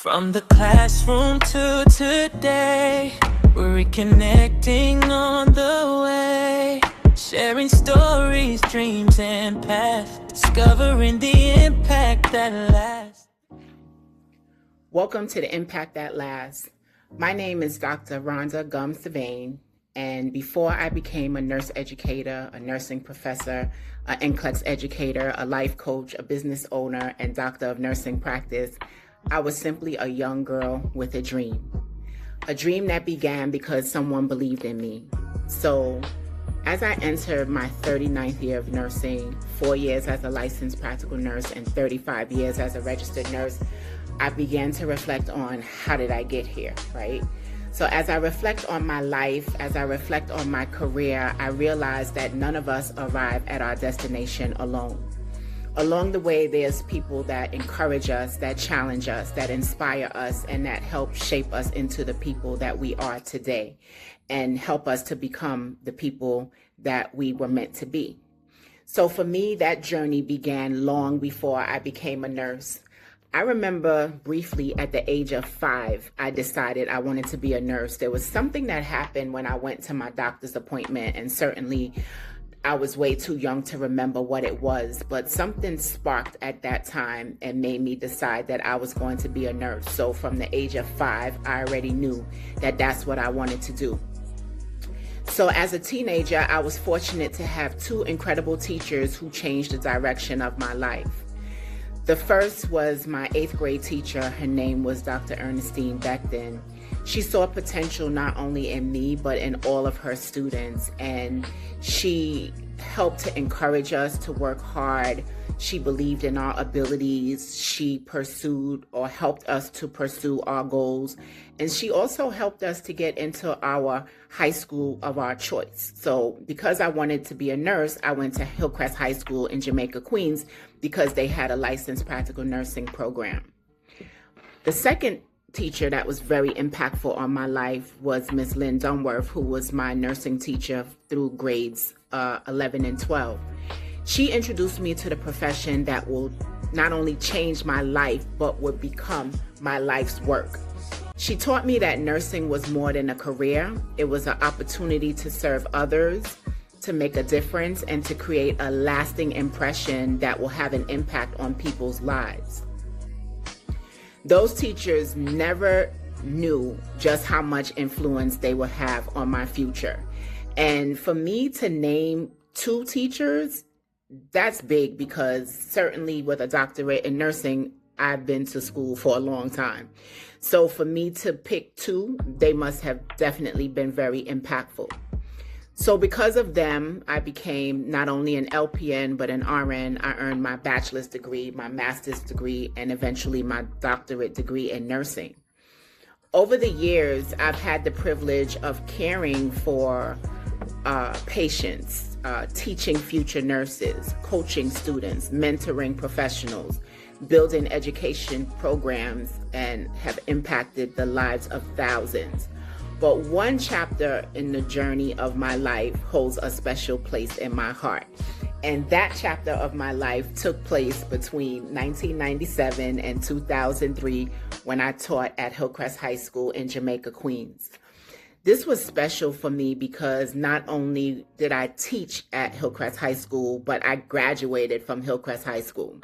From the classroom to today, we're reconnecting on the way, sharing stories, dreams, and paths, discovering the impact that lasts. Welcome to the Impact That Lasts. My name is Dr. Rhonda Gumbs-Savain, and before I became a nurse educator, a nursing professor, an NCLEX educator, a life coach, a business owner, and doctor of nursing practice, I was simply a young girl with a dream that began because someone believed in me. So as I entered my 39th year of nursing, 4 years as a licensed practical nurse and 35 years as a registered nurse, I began to reflect on how did I get here, right? So as I reflect on my life, as I reflect on my career, I realize that none of us arrive at our destination alone. Along the way, there's people that encourage us, that challenge us, that inspire us, and that help shape us into the people that we are today and help us to become the people that we were meant to be. So for me, that journey began long before I became a nurse. I remember briefly at the age of 5, I decided I wanted to be a nurse. There was something that happened when I went to my doctor's appointment, and certainly I was way too young to remember what it was, but something sparked at that time and made me decide that I was going to be a nurse. So from the age of 5, I already knew that that's what I wanted to do. So as a teenager, I was fortunate to have 2 incredible teachers who changed the direction of my life. The first was my 8th grade teacher. Her name was Dr. Ernestine Beckton. She saw potential not only in me, but in all of her students. And she helped to encourage us to work hard. She believed in our abilities. She pursued or helped us to pursue our goals. And she also helped us to get into our high school of our choice. So because I wanted to be a nurse, I went to Hillcrest High School in Jamaica, Queens, because they had a licensed practical nursing program. The second teacher that was very impactful on my life was Miss Lynn Dunworth, who was my nursing teacher through grades 11 and 12. She introduced me to the profession that will not only change my life, but would become my life's work. She taught me that nursing was more than a career. It was an opportunity to serve others, to make a difference, and to create a lasting impression that will have an impact on people's lives. Those teachers never knew just how much influence they would have on my future. And for me to name 2 teachers, that's big, because certainly with a doctorate in nursing, I've been to school for a long time. So for me to pick 2, they must have definitely been very impactful. So because of them, I became not only an LPN, but an RN. I earned my bachelor's degree, my master's degree, and eventually my doctorate degree in nursing. Over the years, I've had the privilege of caring for patients, teaching future nurses, coaching students, mentoring professionals, building education programs, and have impacted the lives of thousands. But one chapter in the journey of my life holds a special place in my heart. And that chapter of my life took place between 1997 and 2003 when I taught at Hillcrest High School in Jamaica, Queens. This was special for me because not only did I teach at Hillcrest High School, but I graduated from Hillcrest High School.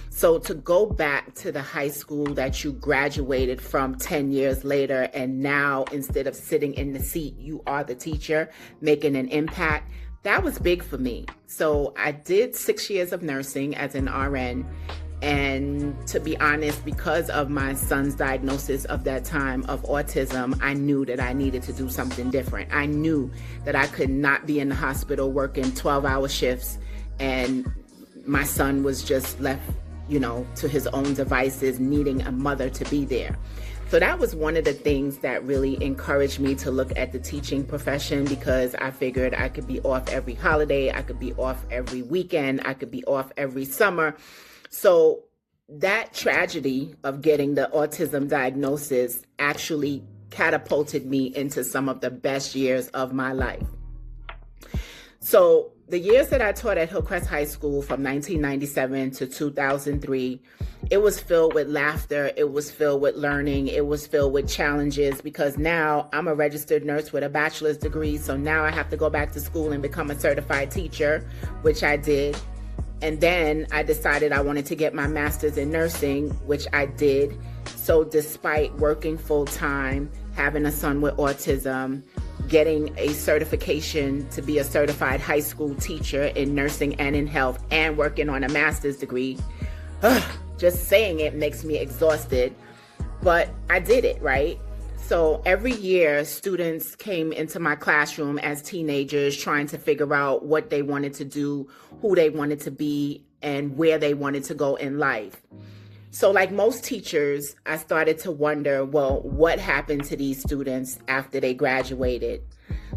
So to go back to the high school that you graduated from 10 years later, and now instead of sitting in the seat, you are the teacher making an impact, that was big for me. So I did 6 years of nursing as an RN. And to be honest, because of my son's diagnosis of that time of autism, I knew that I needed to do something different. I knew that I could not be in the hospital working 12-hour shifts and my son was just left, to his own devices, needing a mother to be there. So that was one of the things that really encouraged me to look at the teaching profession, because I figured I could be off every holiday, I could be off every weekend, I could be off every summer. So that tragedy of getting the autism diagnosis actually catapulted me into some of the best years of my life. So the years that I taught at Hillcrest High School from 1997 to 2003, it was filled with laughter. It was filled with learning. It was filled with challenges, because now I'm a registered nurse with a bachelor's degree. So now I have to go back to school and become a certified teacher, which I did. And then I decided I wanted to get my master's in nursing, which I did. So despite working full time, having a son with autism, getting a certification to be a certified high school teacher in nursing and in health, and working on a master's degree, just saying it makes me exhausted, but I did it, right? So every year, students came into my classroom as teenagers trying to figure out what they wanted to do, who they wanted to be, and where they wanted to go in life. So like most teachers, I started to wonder, well, what happened to these students after they graduated?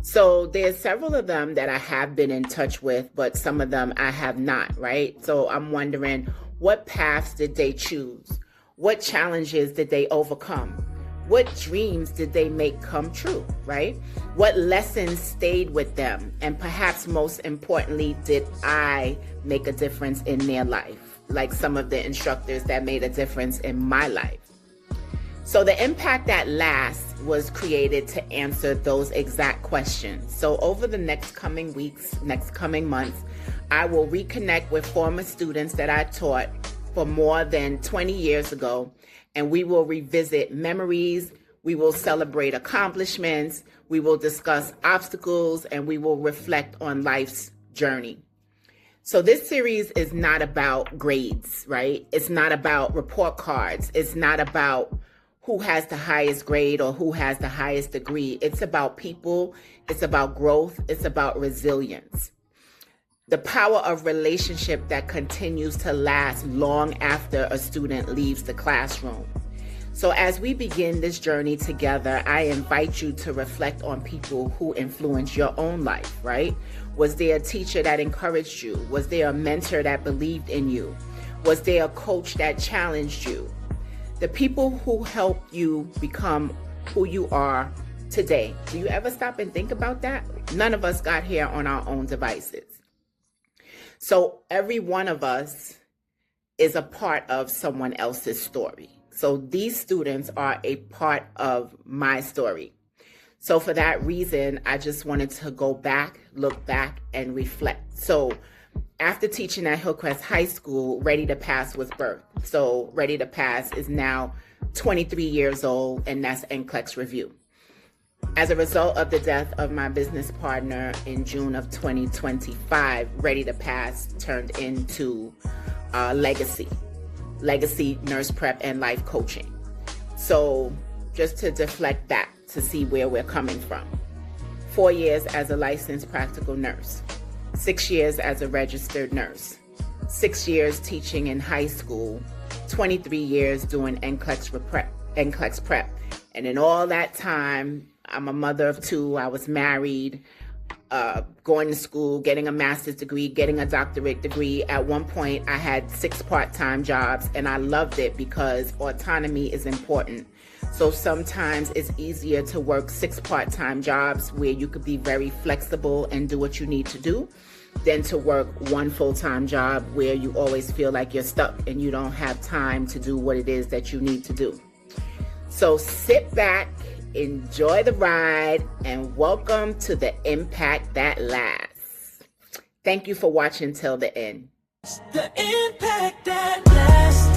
So there's several of them that I have been in touch with, but some of them I have not, right? So I'm wondering, what paths did they choose? What challenges did they overcome? What dreams did they make come true, right? What lessons stayed with them? And perhaps most importantly, did I make a difference in their life? Like some of the instructors that made a difference in my life. So the Impact That Lasts was created to answer those exact questions. So over the next coming weeks, next coming months, I will reconnect with former students that I taught for more than 20 years ago, and we will revisit memories, we will celebrate accomplishments, we will discuss obstacles, and we will reflect on life's journey. So this series is not about grades, right? It's not about report cards. It's not about who has the highest grade or who has the highest degree. It's about people. It's about growth. It's about resilience. The power of relationship that continues to last long after a student leaves the classroom. So as we begin this journey together, I invite you to reflect on people who influenced your own life, right? Was there a teacher that encouraged you? Was there a mentor that believed in you? Was there a coach that challenged you? The people who helped you become who you are today. Do you ever stop and think about that? None of us got here on our own devices. So every one of us is a part of someone else's story. So these students are a part of my story. So for that reason, I just wanted to go back, look back, and reflect. So after teaching at Hillcrest High School, Ready to Pass was birthed. So Ready to Pass is now 23 years old, and that's NCLEX Review. As a result of the death of my business partner in June of 2025, Ready to Pass turned into Legacy Nurse Prep and Life Coaching. So just to deflect back to see where we're coming from. 4 years as a licensed practical nurse, 6 years as a registered nurse, 6 years teaching in high school, 23 years doing NCLEX prep. And in all that time, I'm a mother of two. I was married, going to school, getting a master's degree, getting a doctorate degree. At one point, I had 6 part-time jobs, and I loved it because autonomy is important. So sometimes it's easier to work 6 part-time jobs where you could be very flexible and do what you need to do than to work 1 full-time job where you always feel like you're stuck and you don't have time to do what it is that you need to do. So sit back, enjoy the ride, and welcome to the Impact That Lasts. Thank you for watching till the end. The impact that lasts.